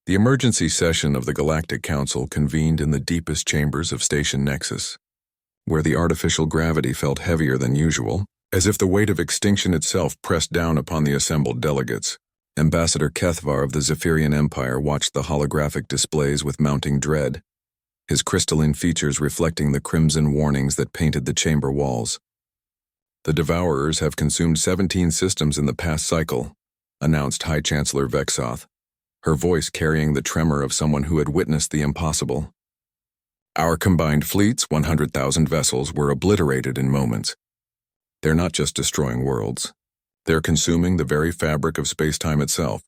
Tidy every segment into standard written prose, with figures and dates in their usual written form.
The emergency session of the Galactic Council convened in the deepest chambers of Station Nexus, where the artificial gravity felt heavier than usual, as if the weight of extinction itself pressed down upon the assembled delegates. Ambassador Kethvar of the Zephyrian Empire watched the holographic displays with mounting dread, his crystalline features reflecting the crimson warnings that painted the chamber walls. "The Devourers have consumed 17 systems in the past cycle," announced High Chancellor Vexoth, her voice carrying the tremor of someone who had witnessed the impossible. "Our combined fleets, 100,000 vessels, were obliterated in moments. They're not just destroying worlds. They're consuming the very fabric of space-time itself."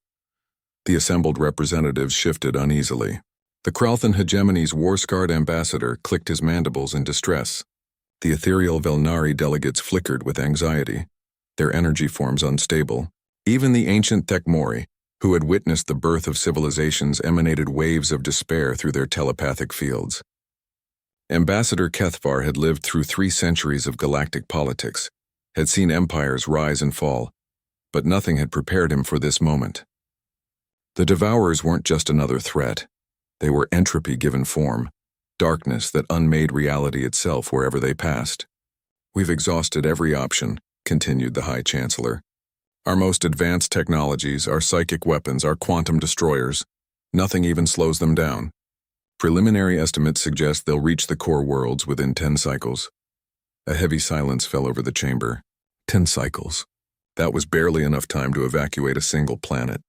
The assembled representatives shifted uneasily. The Kralthan hegemony's war-scarred ambassador clicked his mandibles in distress. The ethereal Velnari delegates flickered with anxiety, their energy forms unstable. Even the ancient Thekmori, who had witnessed the birth of civilizations, emanated waves of despair through their telepathic fields. Ambassador Kethvar had lived through 3 centuries of galactic politics, had seen empires rise and fall, but nothing had prepared him for this moment. The Devourers weren't just another threat. They were entropy given form, darkness that unmade reality itself wherever they passed. "We've exhausted every option," continued the High Chancellor. "Our most advanced technologies, our psychic weapons, our quantum destroyers, nothing even slows them down. Preliminary estimates suggest they'll reach the core worlds within 10 cycles. A heavy silence fell over the chamber. 10 cycles. That was barely enough time to evacuate a single planet,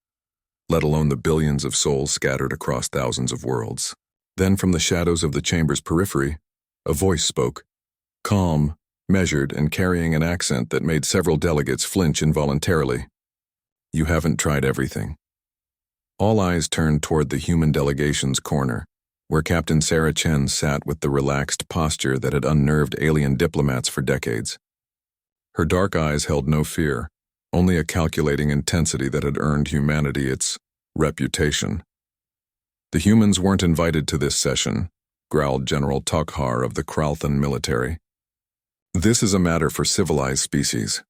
let alone the billions of souls scattered across thousands of worlds. Then from the shadows of the chamber's periphery, a voice spoke, calm, measured, and carrying an accent that made several delegates flinch involuntarily. "You haven't tried everything." All eyes turned toward the human delegation's corner, where Captain Sarah Chen sat with the relaxed posture that had unnerved alien diplomats for decades. Her dark eyes held no fear, only a calculating intensity that had earned humanity its reputation. "The humans weren't invited to this session," growled General Tokhar of the Kralthan military. "This is a matter for civilized species."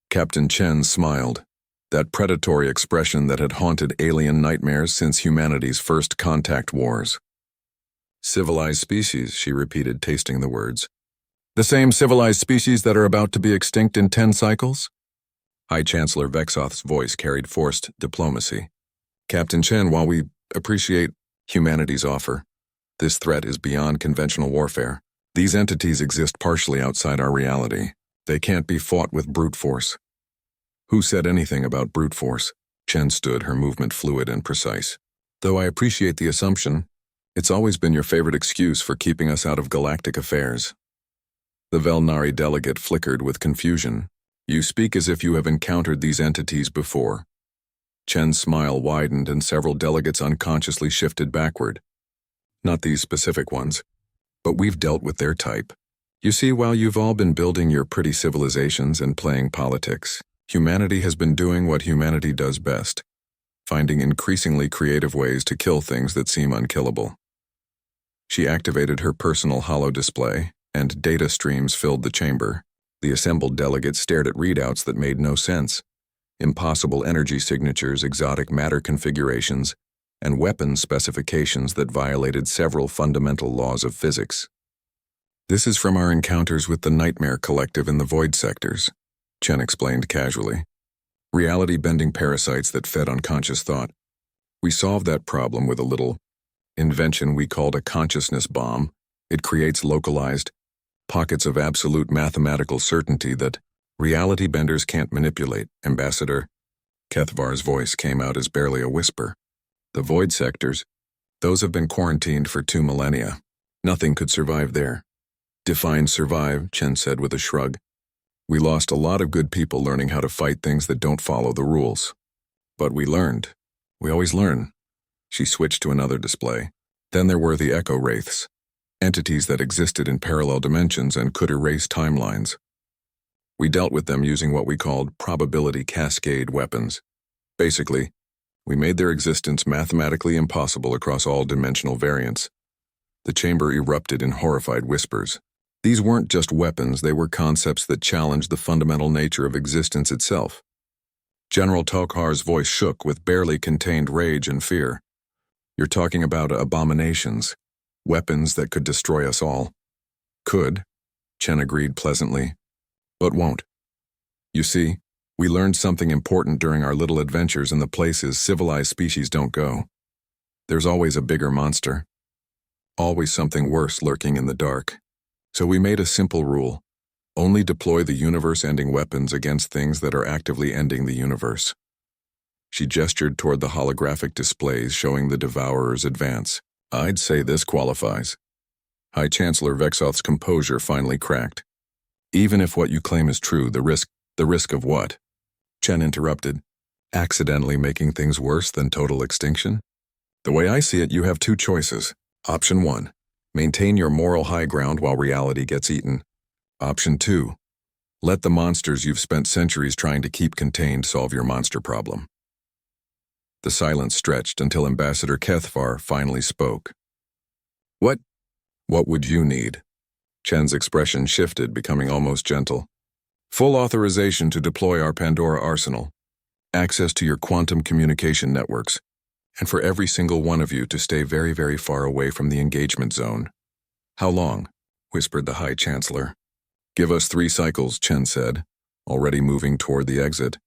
Captain Chen smiled, that predatory expression that had haunted alien nightmares since humanity's first contact wars. "Civilized species," she repeated, tasting the words. "The same civilized species that are about to be extinct in 10 cycles?" High Chancellor Vexoth's voice carried forced diplomacy. "Captain Chen, while we appreciate humanity's offer, this threat is beyond conventional warfare. These entities exist partially outside our reality. They can't be fought with brute force." "Who said anything about brute force?" Chen stood, her movement fluid and precise. "Though I appreciate the assumption, it's always been your favorite excuse for keeping us out of galactic affairs." The Velnari delegate flickered with confusion. "You speak as if you have encountered these entities before." Chen's smile widened and several delegates unconsciously shifted backward. "Not these specific ones, but we've dealt with their type. You see, while you've all been building your pretty civilizations and playing politics, humanity has been doing what humanity does best, finding increasingly creative ways to kill things that seem unkillable." She activated her personal holo display, and data streams filled the chamber. The assembled delegates stared at readouts that made no sense. Impossible energy signatures, exotic matter configurations, and weapon specifications that violated several fundamental laws of physics. "This is from our encounters with the Nightmare Collective in the Void Sectors," Chen explained casually. "Reality-bending parasites that fed on conscious thought. We solved that problem with a little invention we called a consciousness bomb. It creates localized pockets of absolute mathematical certainty that reality benders can't manipulate." Ambassador Kethvar's voice came out as barely a whisper. "The void sectors, those have been quarantined for 2 millennia. Nothing could survive there." "Define survive," Chen said with a shrug. "We lost a lot of good people learning how to fight things that don't follow the rules. But we learned. We always learn." She switched to another display. "Then there were the Echo Wraiths, entities that existed in parallel dimensions and could erase timelines. We dealt with them using what we called probability cascade weapons. Basically, we made their existence mathematically impossible across all dimensional variants." The chamber erupted in horrified whispers. These weren't just weapons, they were concepts that challenged the fundamental nature of existence itself. General Tokhar's voice shook with barely contained rage and fear. You're talking about abominations, weapons that could destroy us all. Could, Chen agreed pleasantly, but won't. You see, we learned something important during our little adventures in the places civilized species don't go. There's always a bigger monster. Always something worse lurking in the dark. So we made a simple rule. Only deploy the universe-ending weapons against things that are actively ending the universe. She gestured toward the holographic displays showing the Devourer's advance. I'd say this qualifies. High Chancellor Vexoth's composure finally cracked. Even if what you claim is true, the risk of what? Chen interrupted. Accidentally making things worse than total extinction? The way I see it, you have two choices. Option 1. Maintain your moral high ground while reality gets eaten. Option 2. Let the monsters you've spent centuries trying to keep contained solve your monster problem. The silence stretched until Ambassador Kethvar finally spoke. What would you need? Chen's expression shifted, becoming almost gentle. Full authorization to deploy our Pandora arsenal, access to your quantum communication networks, and for every single one of you to stay very, very far away from the engagement zone. How long? Whispered the High Chancellor. Give us 3 cycles, Chen said, already moving toward the exit.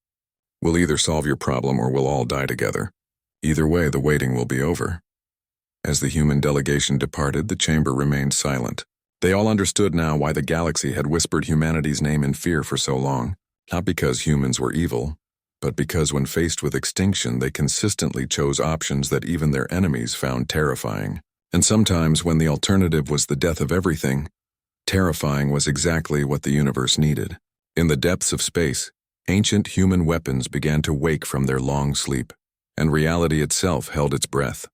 We'll either solve your problem or we'll all die together. Either way, the waiting will be over. As the human delegation departed, the chamber remained silent. They all understood now why the galaxy had whispered humanity's name in fear for so long, not because humans were evil, but because when faced with extinction, they consistently chose options that even their enemies found terrifying. And sometimes, when the alternative was the death of everything, terrifying was exactly what the universe needed. In the depths of space, ancient human weapons began to wake from their long sleep, and reality itself held its breath.